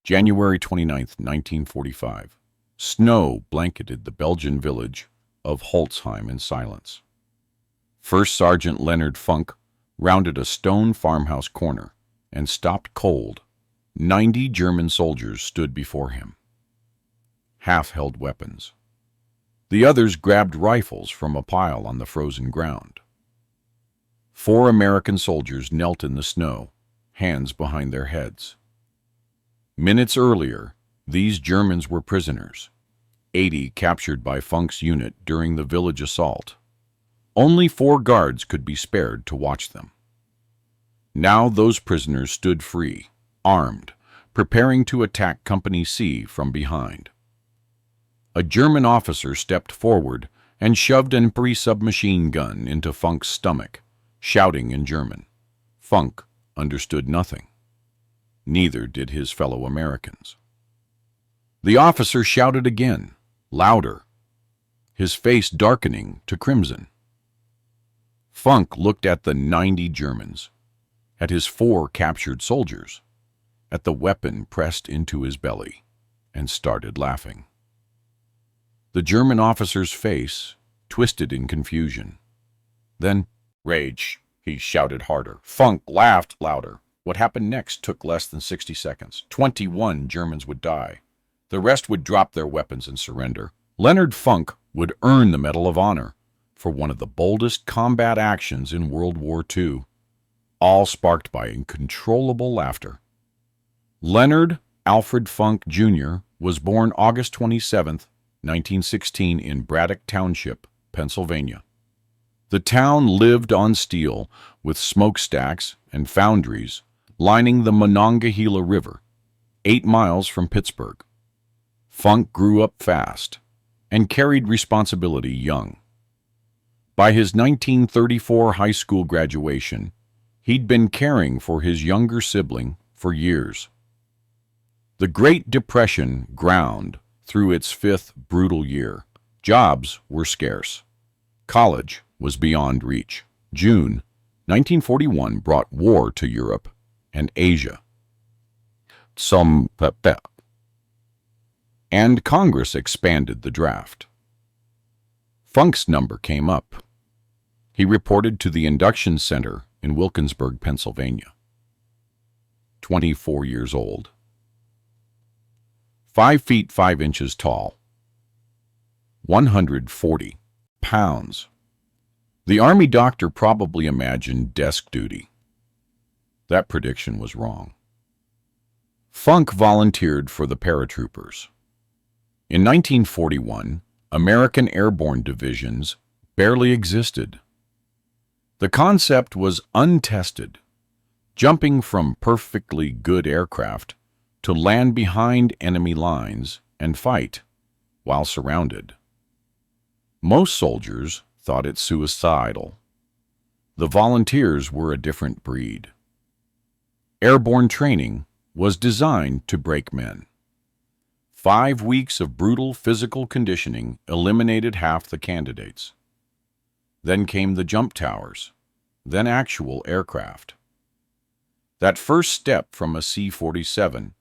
January 29th, 1945. Snow blanketed the Belgian village of Holzheim in silence. First Sergeant Leonard Funk rounded a stone farmhouse corner and stopped cold. 90 German soldiers stood before him. Half held weapons. The others grabbed rifles from a pile on the frozen ground. 4 American soldiers knelt in the snow, hands behind their heads. Minutes earlier, these Germans were prisoners, 80 captured by Funk's unit during the village assault. Only 4 guards could be spared to watch them. Now those prisoners stood free, armed, preparing to attack Company C from behind. A German officer stepped forward and shoved an MP submachine gun into Funk's stomach, shouting in German. Funk understood nothing. Neither did his fellow Americans. The officer shouted again, louder, his face darkening to crimson. Funk looked at the 90 Germans, at his 4 captured soldiers, at the weapon pressed into his belly, and started laughing. The German officer's face twisted in confusion. Then, rage, he shouted harder. Funk laughed louder. What happened next took less than 60 seconds. 21 Germans would die. The rest would drop their weapons and surrender. Leonard Funk would earn the Medal of Honor for one of the boldest combat actions in World War II, all sparked by uncontrollable laughter. Leonard Alfred Funk, Jr. was born August 27, 1916 in Braddock Township, Pennsylvania. The town lived on steel, with smokestacks and foundries lining the Monongahela River, 8 miles from Pittsburgh. Funk grew up fast and carried responsibility young. By his 1934 high school graduation, he'd been caring for his younger sibling for years. The Great Depression ground through its 5th brutal year. Jobs were scarce. College was beyond reach. June 1941 brought war to Europe and Asia. And Congress expanded the draft. Funk's number came up. He reported to the induction center in Wilkinsburg, Pennsylvania. 24 years old. 5 feet 5 inches tall. 140 pounds. The Army doctor probably imagined desk duty. That prediction was wrong. Funk volunteered for the paratroopers. In 1941, American airborne divisions barely existed. The concept was untested, jumping from perfectly good aircraft to land behind enemy lines and fight while surrounded. Most soldiers thought it suicidal. The volunteers were a different breed. Airborne training was designed to break men. 5 weeks of brutal physical conditioning eliminated half the candidates. Then came the jump towers, then actual aircraft. That first step from a C-47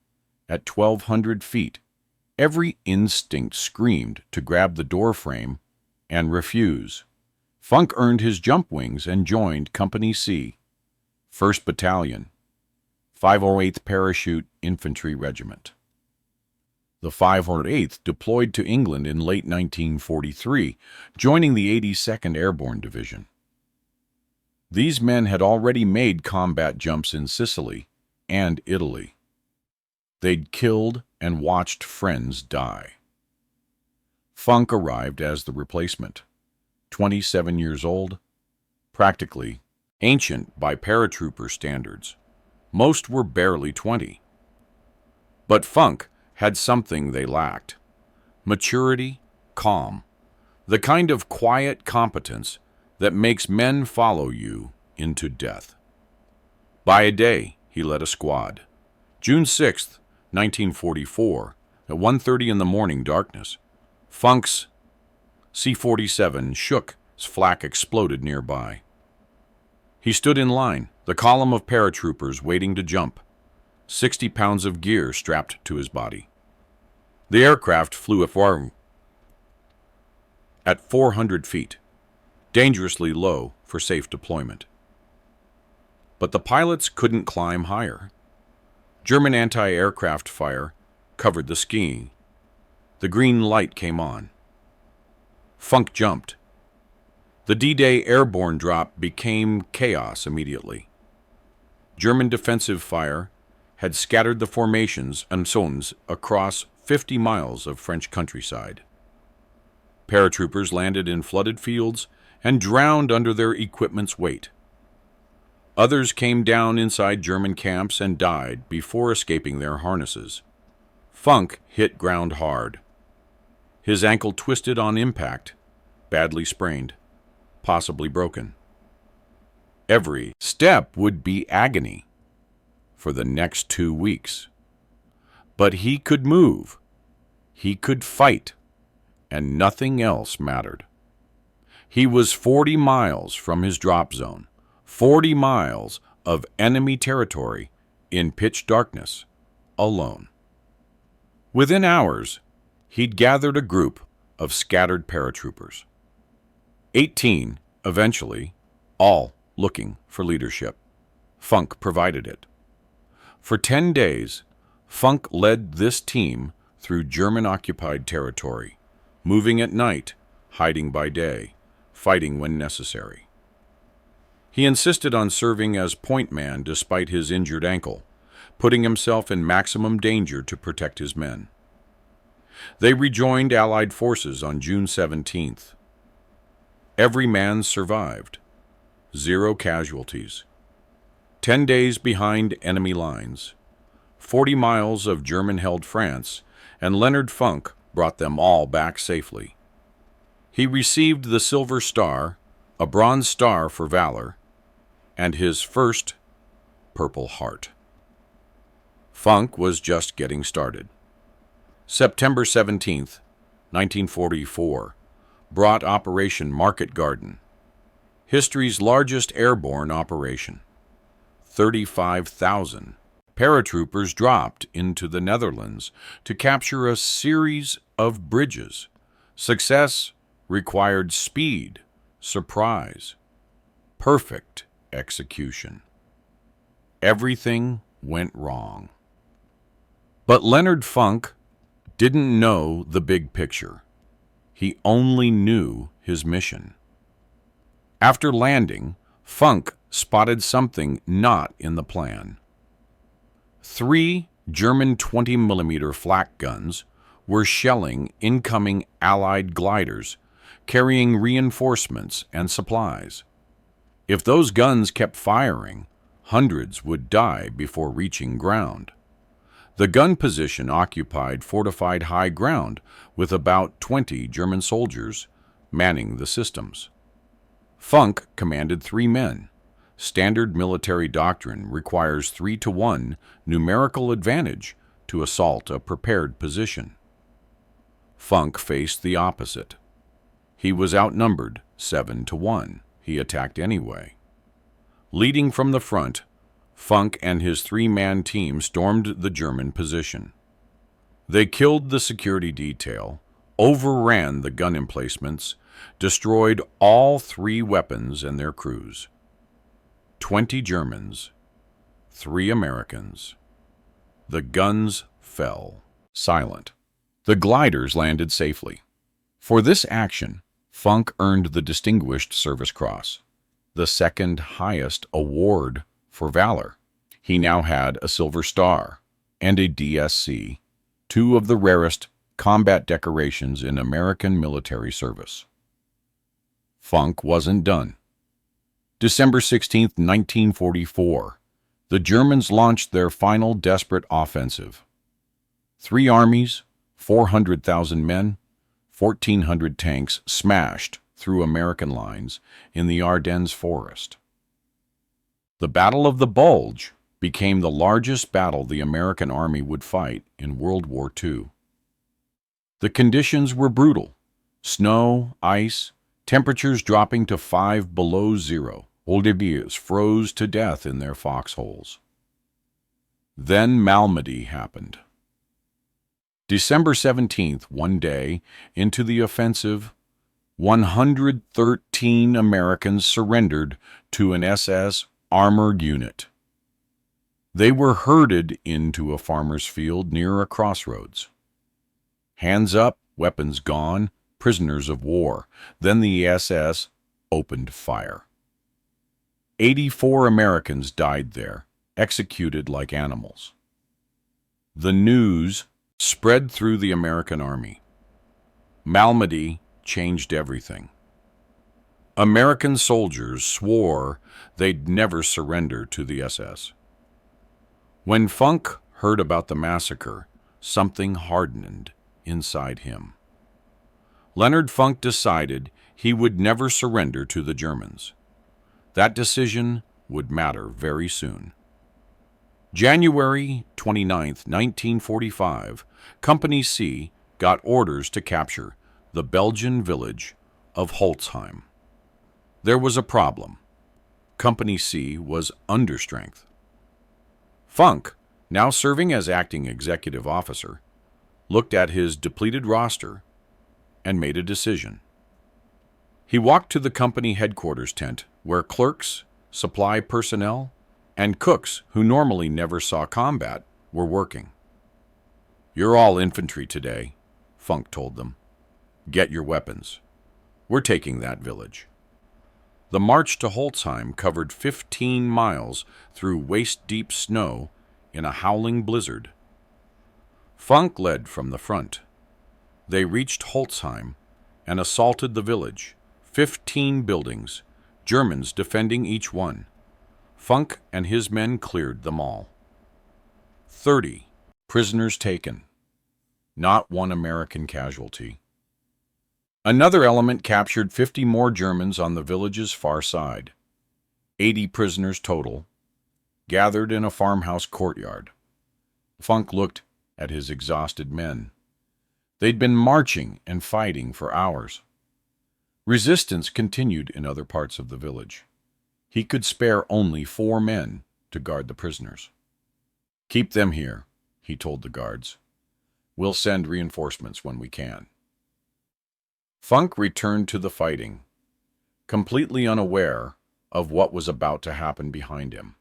at 1,200 feet, every instinct screamed to grab the door frame and refuse. Funk earned his jump wings and joined Company C, 1st Battalion, 508th Parachute Infantry Regiment. The 508th deployed to England in late 1943, joining the 82nd Airborne Division. These men had already made combat jumps in Sicily and Italy. They'd killed and watched friends die. Funk arrived as the replacement, 27 years old, practically ancient by paratrooper standards. Most were barely 20. But Funk had something they lacked: maturity, calm, the kind of quiet competence that makes men follow you into death. By a day, he led a squad. June 6th, 1944, at 1:30 in the morning darkness, Funk's C-47 shook as flak exploded nearby. He stood in line, the column of paratroopers waiting to jump. 60 pounds of gear strapped to his body. The aircraft flew at 400 feet, dangerously low for safe deployment. But the pilots couldn't climb higher. German anti-aircraft fire covered the skiing. The green light came on. Funk jumped. The D-Day airborne drop became chaos immediately. German defensive fire had scattered the formations and zones across 50 miles of French countryside. Paratroopers landed in flooded fields and drowned under their equipment's weight. Others came down inside German camps and died before escaping their harnesses. Funk hit ground hard. His ankle twisted on impact, badly sprained, possibly broken. Every step would be agony for the next 2 weeks. But he could move. He could fight, and nothing else mattered. He was 40 miles from his drop zone, 40 miles of enemy territory in pitch darkness, alone. Within hours, he'd gathered a group of scattered paratroopers. 18, eventually, all looking for leadership. Funk provided it. For 10 days, Funk led this team through German-occupied territory, moving at night, hiding by day, fighting when necessary. He insisted on serving as point man despite his injured ankle, putting himself in maximum danger to protect his men. They rejoined Allied forces on June 17th. Every man survived. 0 casualties. 10 days behind enemy lines. 40 miles of German-held France, and Leonard Funk brought them all back safely. He received the Silver Star, a Bronze Star for valor, and his first Purple Heart. Funk was just getting started. September 17th, 1944, brought Operation Market Garden, history's largest airborne operation. 35,000 paratroopers dropped into the Netherlands to capture a series of bridges. Success required speed, surprise, perfect execution. Everything went wrong. But Leonard Funk didn't know the big picture. He only knew his mission. After landing, Funk spotted something not in the plan. 3 German 20mm flak guns were shelling incoming Allied gliders, carrying reinforcements and supplies. If those guns kept firing, hundreds would die before reaching ground. The gun position occupied fortified high ground with about 20 German soldiers manning the systems. Funk commanded 3 men. Standard military doctrine requires 3-to-1 numerical advantage to assault a prepared position. Funk faced the opposite. He was outnumbered 7-to-1. He attacked anyway. Leading from the front, Funk and his 3-man team stormed the German position. They killed the security detail, overran the gun emplacements, destroyed all 3 weapons and their crews. 20 Germans, 3 Americans. The guns fell, silent. The gliders landed safely. For this action, Funk earned the Distinguished Service Cross, the second highest award for valor. He now had a Silver Star and a DSC, 2 of the rarest combat decorations in American military service. Funk wasn't done. December 16, 1944, the Germans launched their final desperate offensive. 3 armies, 400,000 men, 1,400 tanks smashed through American lines in the Ardennes forest. The Battle of the Bulge became the largest battle the American Army would fight in World War II. The conditions were brutal. Snow, ice, temperatures dropping to 5 below zero. Holzheim froze to death in their foxholes. Then Malmedy happened. December 17th, one day into the offensive, 113 Americans surrendered to an SS armored unit. They were herded into a farmer's field near a crossroads. Hands up, weapons gone, prisoners of war. Then the SS opened fire. 84 Americans died there, executed like animals. The news spread through the American army. Malmedy changed everything. American soldiers swore they'd never surrender to the SS. When Funk heard about the massacre, something hardened inside him. Leonard Funk decided he would never surrender to the Germans. That decision would matter very soon. January 29, 1945, Company C got orders to capture the Belgian village of Holzheim. There was a problem. Company C was understrength. Funk, now serving as acting executive officer, looked at his depleted roster and made a decision. He walked to the company headquarters tent where clerks, supply personnel, and cooks who normally never saw combat were working. "You're all infantry today," Funk told them. "Get your weapons. We're taking that village." The march to Holzheim covered 15 miles through waist-deep snow in a howling blizzard. Funk led from the front. They reached Holzheim and assaulted the village. 15 buildings, Germans defending each one. Funk and his men cleared them all. 30 prisoners taken. Not one American casualty. Another element captured 50 more Germans on the village's far side. 80 prisoners total, gathered in a farmhouse courtyard. Funk looked at his exhausted men. They'd been marching and fighting for hours. Resistance continued in other parts of the village. He could spare only 4 men to guard the prisoners. "Keep them here," he told the guards. "We'll send reinforcements when we can." Funk returned to the fighting, completely unaware of what was about to happen behind him.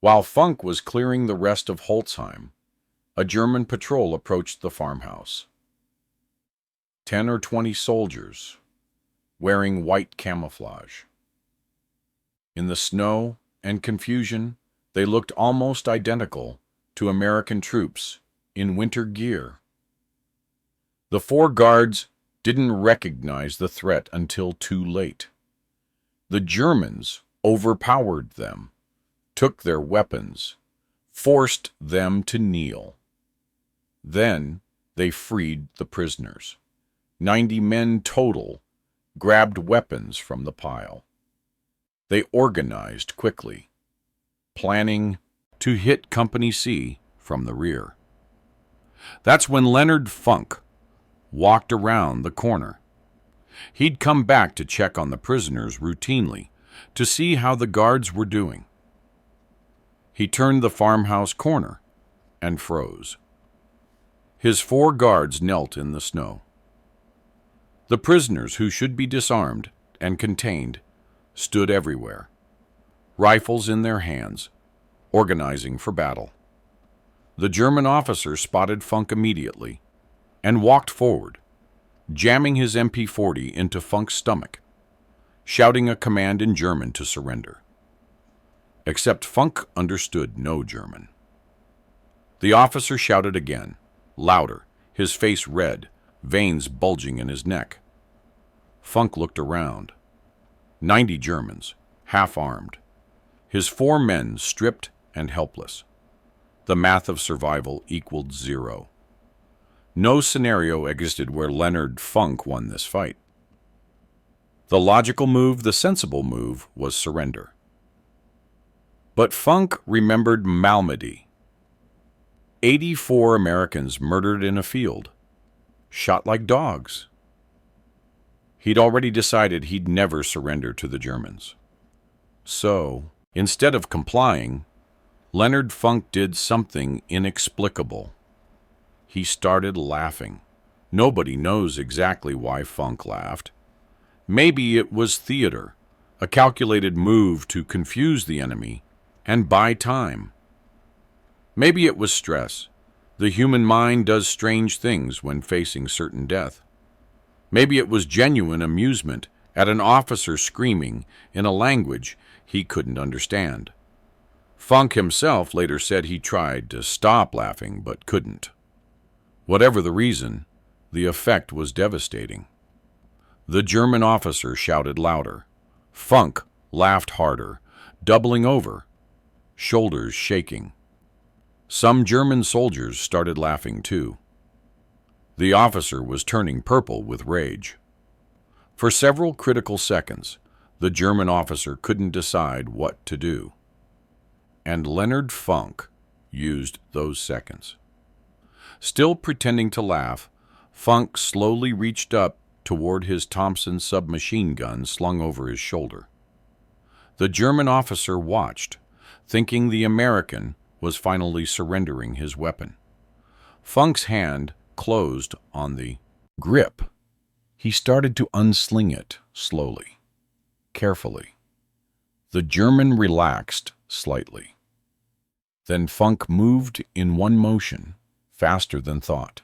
While Funk was clearing the rest of Holzheim, a German patrol approached the farmhouse. 10 or 20 soldiers, wearing white camouflage. In the snow and confusion, they looked almost identical to American troops in winter gear. The 4 guards didn't recognize the threat until too late. The Germans overpowered them, took their weapons, forced them to kneel. Then they freed the prisoners. 90 men total grabbed weapons from the pile. They organized quickly, planning to hit Company C from the rear. That's when Leonard Funk walked around the corner. He'd come back to check on the prisoners routinely to see how the guards were doing. He turned the farmhouse corner and froze. His 4 guards knelt in the snow. The prisoners, who should be disarmed and contained, stood everywhere, rifles in their hands, organizing for battle. The German officer spotted Funk immediately and walked forward, jamming his MP-40 into Funk's stomach, shouting a command in German to surrender. Except Funk understood no German. The officer shouted again, louder, his face red, veins bulging in his neck. Funk looked around. 90 Germans, half-armed. His 4 men stripped and helpless. The math of survival equaled 0. No scenario existed where Leonard Funk won this fight. The logical move, the sensible move, was surrender. But Funk remembered Malmedy. 84 Americans murdered in a field, shot like dogs. He'd already decided he'd never surrender to the Germans. So, instead of complying, Leonard Funk did something inexplicable. He started laughing. Nobody knows exactly why Funk laughed. Maybe it was theater, a calculated move to confuse the enemy and buy time. Maybe it was stress. The human mind does strange things when facing certain death. Maybe it was genuine amusement at an officer screaming in a language he couldn't understand. Funk himself later said he tried to stop laughing but couldn't. Whatever the reason, the effect was devastating. The German officer shouted louder. Funk laughed harder, doubling over, shoulders shaking. Some German soldiers started laughing too. The officer was turning purple with rage. For several critical seconds, the German officer couldn't decide what to do. And Leonard Funk used those seconds. Still pretending to laugh, Funk slowly reached up toward his Thompson submachine gun slung over his shoulder. The German officer watched, thinking the American was finally surrendering his weapon. Funk's hand closed on the grip. He started to unsling it slowly, carefully. The German relaxed slightly. Then Funk moved in one motion, faster than thought.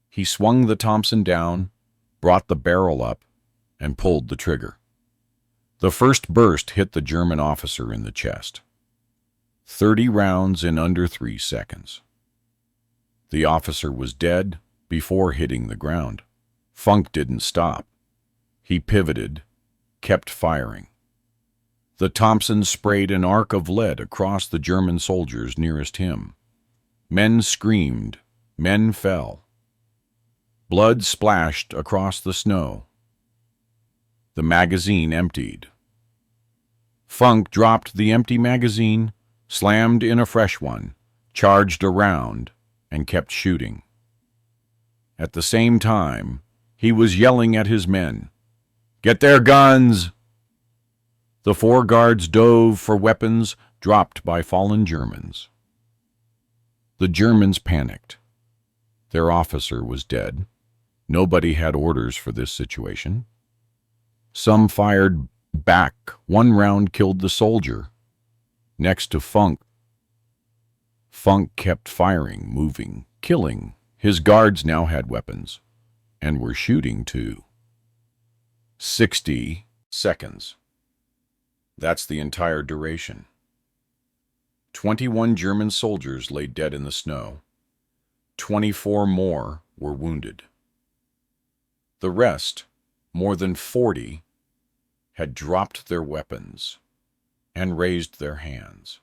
He swung the Thompson down, brought the barrel up, and pulled the trigger. The first burst hit the German officer in the chest. 30 rounds in under 3 seconds. The officer was dead before hitting the ground. Funk didn't stop. He pivoted, kept firing. The Thompson sprayed an arc of lead across the German soldiers nearest him. Men screamed, men fell. Blood splashed across the snow. The magazine emptied. Funk dropped the empty magazine, slammed in a fresh one, charged a round, and kept shooting. At the same time, he was yelling at his men, "Get their guns!" The 4 guards dove for weapons dropped by fallen Germans. The Germans panicked. Their officer was dead. Nobody had orders for this situation. Some fired back. 1 round killed the soldier. Next to Funk. Funk kept firing, moving, killing. His guards now had weapons, and were shooting too. 60 seconds. That's the entire duration. 21 German soldiers lay dead in the snow. 24 more were wounded. The rest, more than 40, had dropped their weapons and raised their hands.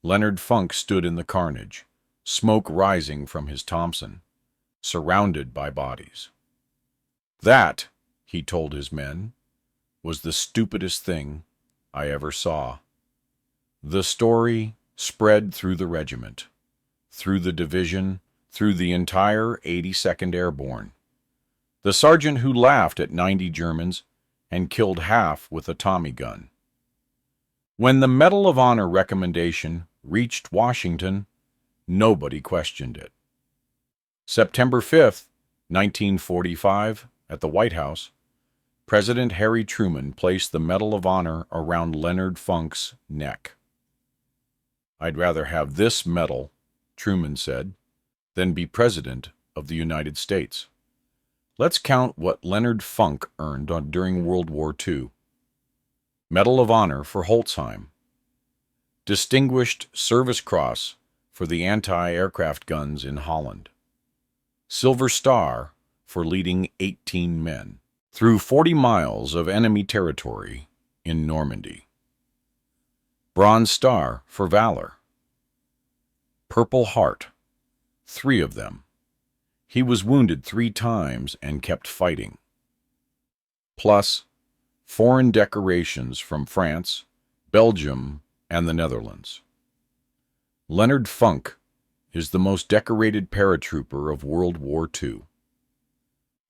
Leonard Funk stood in the carnage, smoke rising from his Thompson, surrounded by bodies. That, he told his men, was the stupidest thing I ever saw. The story spread through the regiment, through the division, through the entire 82nd Airborne. The sergeant who laughed at 90 Germans and killed half with a Tommy gun. When the Medal of Honor recommendation reached Washington, nobody questioned it. September 5th, 1945, at the White House, President Harry Truman placed the Medal of Honor around Leonard Funk's neck. "I'd rather have this medal," Truman said, "than be President of the United States." Let's count what Leonard Funk earned during World War II. Medal of Honor for Holzheim. Distinguished Service Cross for the anti-aircraft guns in Holland. Silver Star for leading 18 men through 40 miles of enemy territory in Normandy. Bronze Star for valor. Purple Heart, 3 of them. He was wounded 3 times and kept fighting. Plus, foreign decorations from France, Belgium, and the Netherlands. Leonard Funk is the most decorated paratrooper of World War II.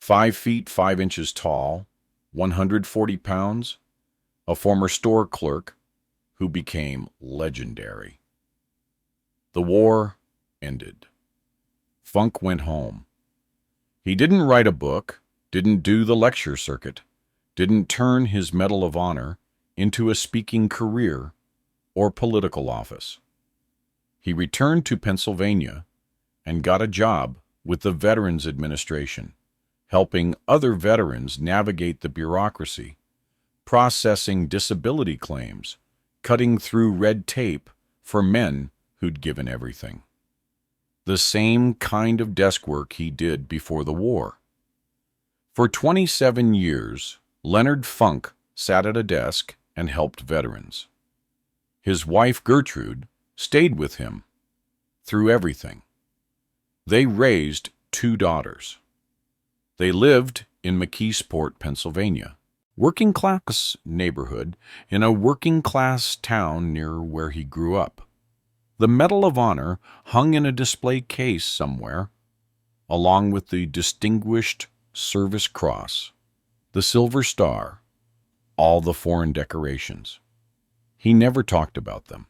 5 feet 5 inches tall, 140 pounds, a former store clerk who became legendary. The war ended. Funk went home. He didn't write a book, didn't do the lecture circuit, didn't turn his Medal of Honor into a speaking career or political office. He returned to Pennsylvania and got a job with the Veterans Administration, helping other veterans navigate the bureaucracy, processing disability claims, cutting through red tape for men who'd given everything. The same kind of desk work he did before the war. For 27 years, Leonard Funk sat at a desk and helped veterans. His wife Gertrude stayed with him through everything. They raised 2 daughters. They lived in McKeesport, Pennsylvania, working-class neighborhood in a working-class town near where he grew up. The Medal of Honor hung in a display case somewhere, along with the Distinguished Service Cross, the Silver Star, all the foreign decorations. He never talked about them.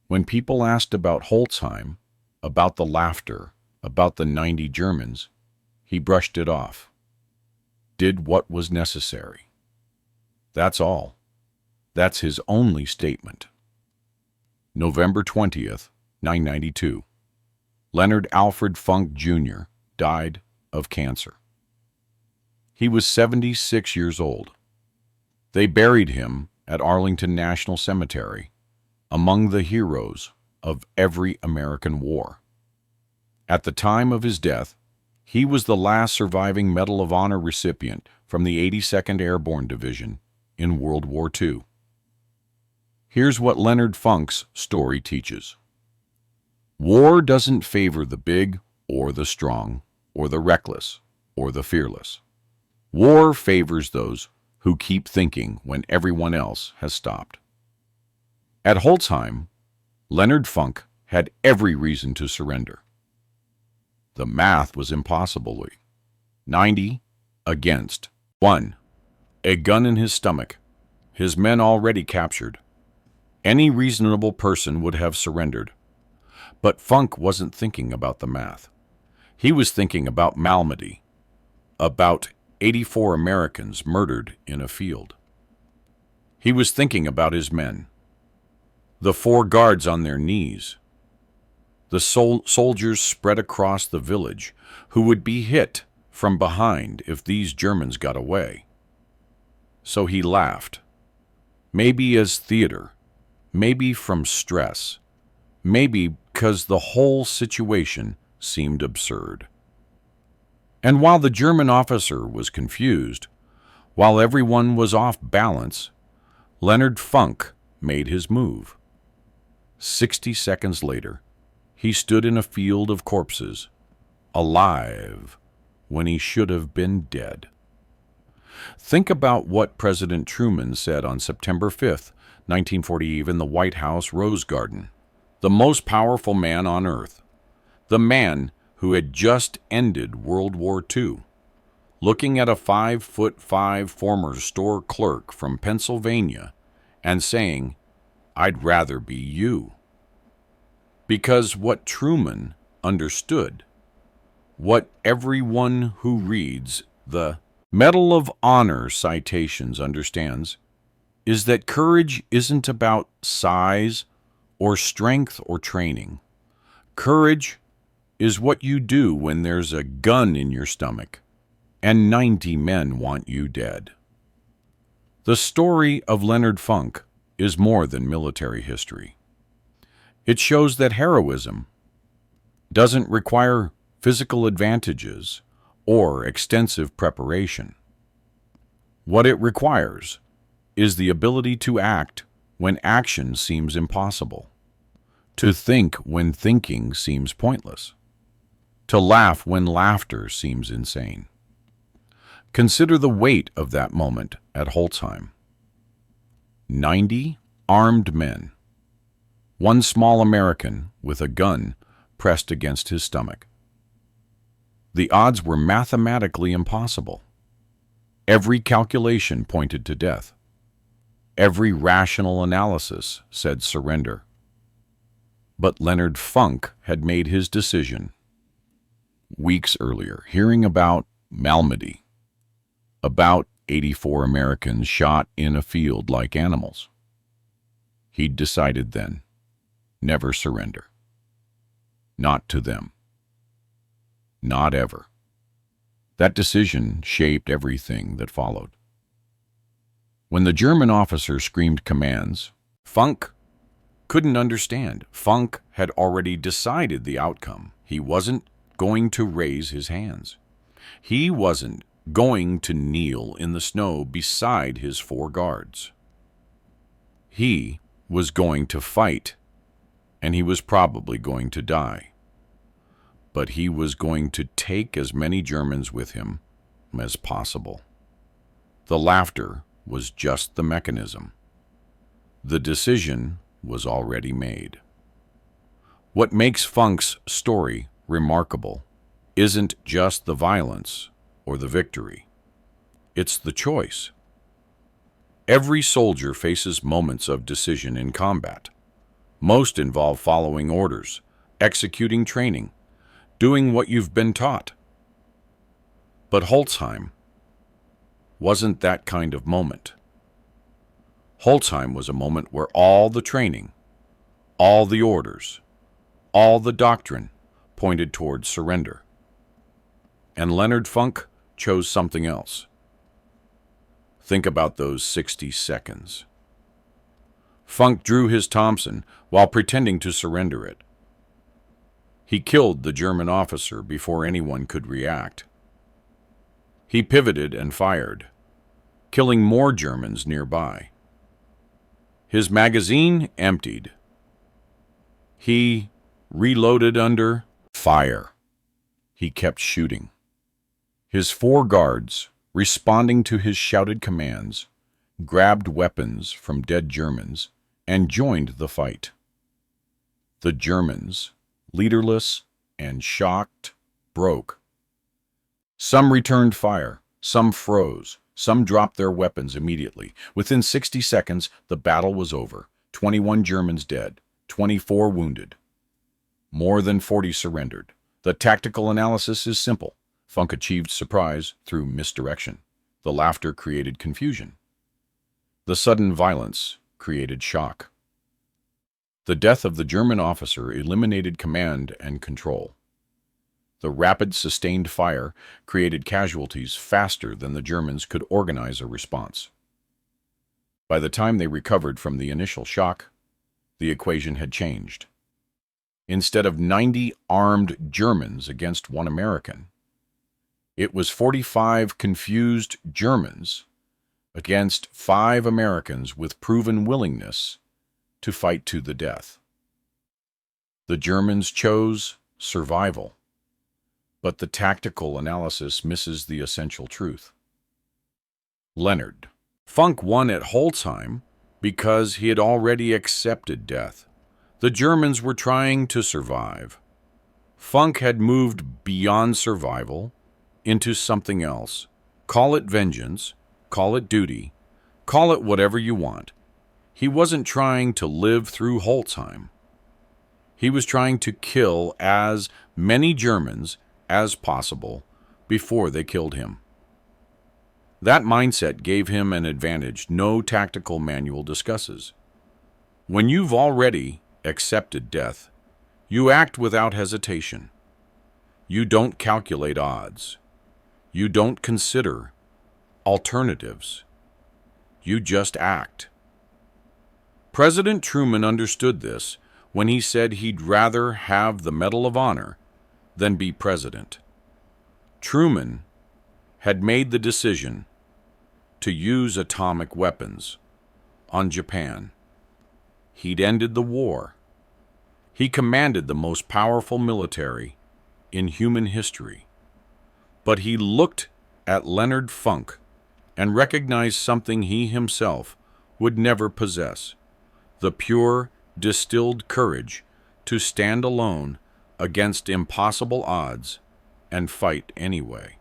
When people asked about Holzheim, about the laughter, about the 90 Germans, he brushed it off. Did what was necessary. That's all. That's his only statement. November 20th, 1992. Leonard Alfred Funk, Jr. died of cancer. He was 76 years old. They buried him at Arlington National Cemetery, among the heroes of every American war. At the time of his death, he was the last surviving Medal of Honor recipient from the 82nd Airborne Division in World War II. Here's what Leonard Funk's story teaches. War doesn't favor the big or the strong or the reckless or the fearless. War favors those who keep thinking when everyone else has stopped. At Holzheim, Leonard Funk had every reason to surrender. The math was impossible. 90 against 1. A gun in his stomach, his men already captured. Any reasonable person would have surrendered. But Funk wasn't thinking about the math. He was thinking about Malmedy, about 84 Americans murdered in a field. He was thinking about his men, the 4 guards on their knees, the soldiers spread across the village who would be hit from behind if these Germans got away. So he laughed, maybe as theater, maybe from stress, maybe because the whole situation seemed absurd. And while the German officer was confused, while everyone was off balance, Leonard Funk made his move. 60 seconds later, he stood in a field of corpses, alive, when he should have been dead. Think about what President Truman said on September 5th, 1940, in the White House Rose Garden. The most powerful man on earth, the man who had just ended World War II, looking at a 5'5" former store clerk from Pennsylvania and saying, "I'd rather be you." Because what Truman understood, what everyone who reads the Medal of Honor citations understands, is that courage isn't about size or strength or training. Courage is what you do when there's a gun in your stomach and 90 men want you dead. The story of Leonard Funk is more than military history. It shows that heroism doesn't require physical advantages or extensive preparation. What it requires is the ability to act when action seems impossible, to think when thinking seems pointless, to laugh when laughter seems insane. Consider the weight of that moment at Holzheim. 90 armed men, one small American with a gun pressed against his stomach. The odds were mathematically impossible. Every calculation pointed to death. Every rational analysis said surrender. But Leonard Funk had made his decision weeks earlier, hearing about Malmedy, about 84 Americans shot in a field like animals. He'd decided then, never surrender. Not to them. Not ever. That decision shaped everything that followed. When the German officer screamed commands, Funk couldn't understand. Funk had already decided the outcome. He wasn't going to raise his hands. He wasn't going to kneel in the snow beside his 4 guards. He was going to fight, and he was probably going to die. But he was going to take as many Germans with him as possible. The laughter was just the mechanism. The decision was already made. What makes Funk's story remarkable isn't just the violence or the victory. It's the choice. Every soldier faces moments of decision in combat. Most involve following orders, executing training, doing what you've been taught. But Holzheim wasn't that kind of moment. Holzheim was a moment where all the training, all the orders, all the doctrine pointed towards surrender. And Leonard Funk chose something else. Think about those 60 seconds. Funk drew his Thompson while pretending to surrender it. He killed the German officer before anyone could react. He pivoted and fired, killing more Germans nearby. His magazine emptied. He reloaded under fire. He kept shooting. His 4 guards, responding to his shouted commands, grabbed weapons from dead Germans and joined the fight. The Germans, leaderless and shocked, broke. Some returned fire, some froze, some dropped their weapons immediately. Within 60 seconds, the battle was over. 21 Germans dead, 24 wounded. More than 40 surrendered. The tactical analysis is simple. Funk achieved surprise through misdirection. The laughter created confusion. The sudden violence created shock. The death of the German officer eliminated command and control. The rapid, sustained fire created casualties faster than the Germans could organize a response. By the time they recovered from the initial shock, the equation had changed. Instead of 90 armed Germans against 1 American, it was 45 confused Germans against 5 Americans with proven willingness to fight to the death. The Germans chose survival, but the tactical analysis misses the essential truth. Leonard Funk won at Holzheim because he had already accepted death. The Germans were trying to survive. Funk had moved beyond survival into something else. Call it vengeance, call it duty, call it whatever you want. He wasn't trying to live through Holzheim. He was trying to kill as many Germans as possible before they killed him. That mindset gave him an advantage no tactical manual discusses. When you've already accepted death, you act without hesitation. You don't calculate odds. You don't consider alternatives. You just act. President Truman understood this when he said he'd rather have the Medal of Honor than be president. Truman had made the decision to use atomic weapons on Japan. He'd ended the war. He commanded the most powerful military in human history. But he looked at Leonard Funk and recognized something he himself would never possess: the pure, distilled courage to stand alone against impossible odds and fight anyway.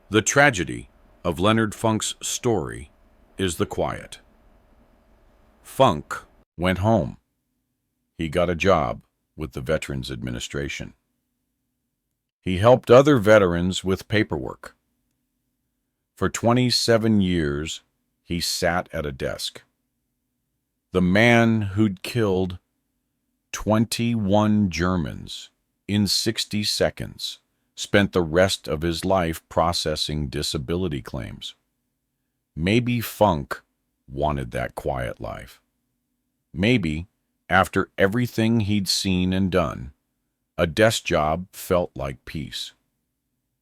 The tragedy of Leonard Funk's story is the quiet. Funk went home. he got a job with the Veterans Administration. He helped other veterans with paperwork. For 27 years, he sat at a desk. The man who'd killed 21 Germans in 60 seconds spent the rest of his life processing disability claims. Maybe Funk wanted that quiet life. Maybe, after everything he'd seen and done, a desk job felt like peace.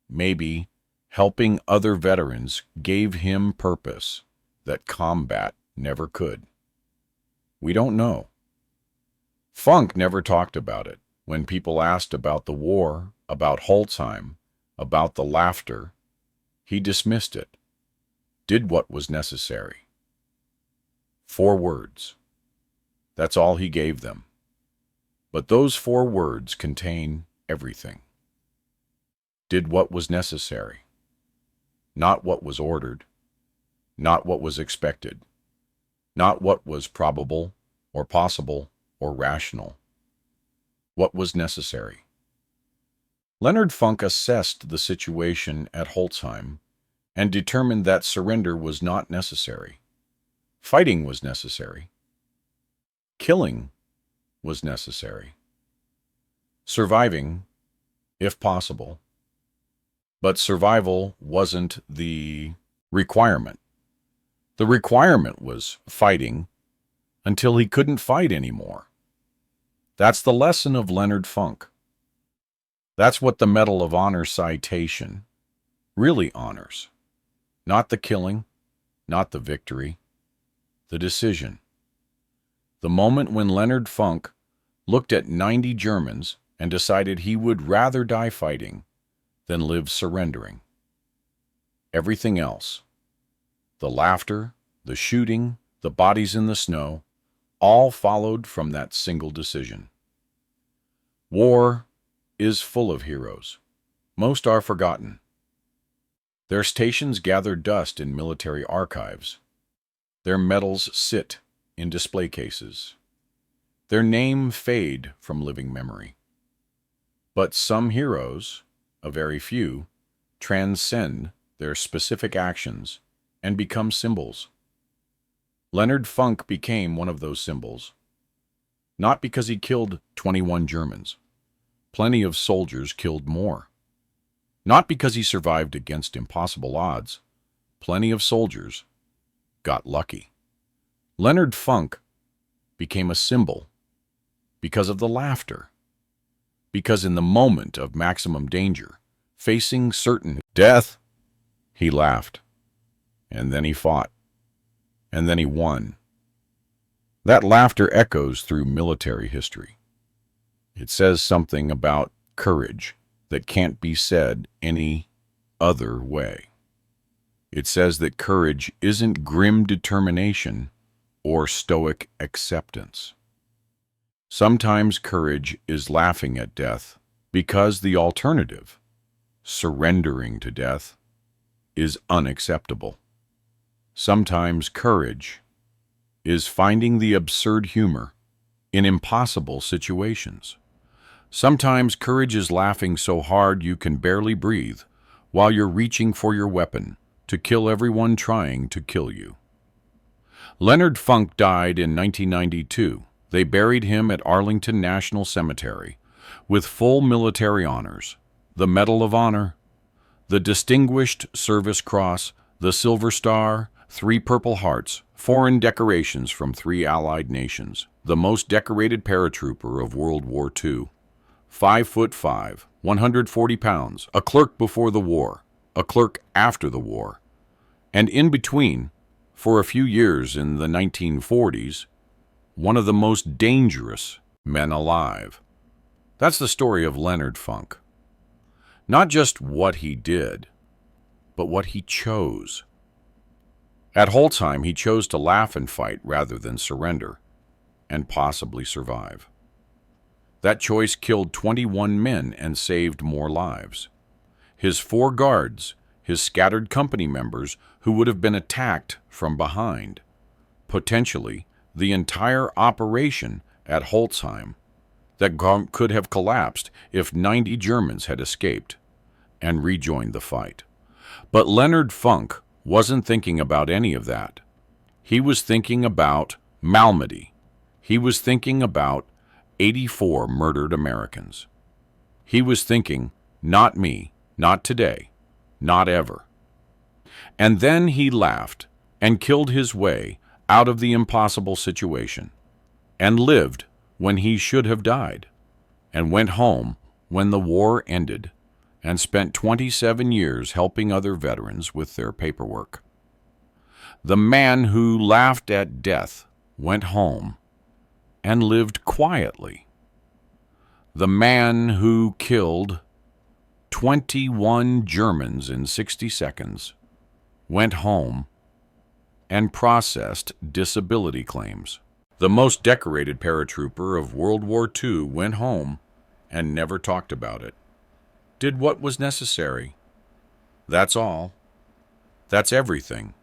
Maybe helping other veterans gave him purpose that combat never could. We don't know. Funk never talked about it. When people asked about the war, about Holzheim, about the laughter, he dismissed it, did what was necessary. 4 words. That's all he gave them. But those 4 words contain everything. Did what was necessary. Not what was ordered. Not what was expected. Not what was probable or possible or rational. What was necessary. Leonard Funk assessed the situation at Holzheim and determined that surrender was not necessary. Fighting was necessary. Killing was necessary. Surviving, if possible. But survival wasn't the requirement. The requirement was fighting until he couldn't fight anymore. That's the lesson of Leonard Funk. That's what the Medal of Honor citation really honors. Not the killing, not the victory, the decision. The moment when Leonard Funk looked at 90 Germans and decided he would rather die fighting than live surrendering. Everything else, the laughter, the shooting, the bodies in the snow, all followed from that single decision. War is full of heroes. Most are forgotten. Their stations gather dust in military archives. Their medals sit in display cases. Their name fade from living memory. But some heroes, a very few, transcend their specific actions and become symbols. Leonard Funk became one of those symbols. Not because he killed 21 Germans. Plenty of soldiers killed more. Not because he survived against impossible odds. Plenty of soldiers got lucky. Leonard Funk became a symbol because of the laughter. Because in the moment of maximum danger, facing certain death, he laughed. And then he fought. And then he won. That laughter echoes through military history. It says something about courage that can't be said any other way. It says that courage isn't grim determination or stoic acceptance. Sometimes courage is laughing at death because the alternative, surrendering to death, is unacceptable. Sometimes courage is finding the absurd humor in impossible situations. Sometimes courage is laughing so hard you can barely breathe while you're reaching for your weapon to kill everyone trying to kill you. Leonard Funk died in 1992. They buried him at Arlington National Cemetery with full military honors, the Medal of Honor, the Distinguished Service Cross, the Silver Star, 3 Purple Hearts, foreign decorations from 3 Allied nations, the most decorated paratrooper of World War II. 5'5", 140 pounds, a clerk before the war, a clerk after the war, and in between, for a few years in the 1940s, one of the most dangerous men alive. That's the story of Leonard Funk. Not just what he did, but what he chose. At Holzheim, he chose to laugh and fight rather than surrender, and possibly survive. That choice killed 21 men and saved more lives. His 4 guards, his scattered company members who would have been attacked from behind. Potentially, the entire operation at Holzheim that could have collapsed if 90 Germans had escaped and rejoined the fight. But Leonard Funk wasn't thinking about any of that. He was thinking about Malmedy. He was thinking about 84 murdered Americans. He was thinking, not me, not today, not ever. And then he laughed and killed his way out of the impossible situation, and lived when he should have died, and went home when the war ended, and spent 27 years helping other veterans with their paperwork. The man who laughed at death went home and lived quietly. The man who killed 21 Germans in 60 seconds went home and processed disability claims. The most decorated paratrooper of World War II went home and never talked about it. Did what was necessary. That's all. That's everything.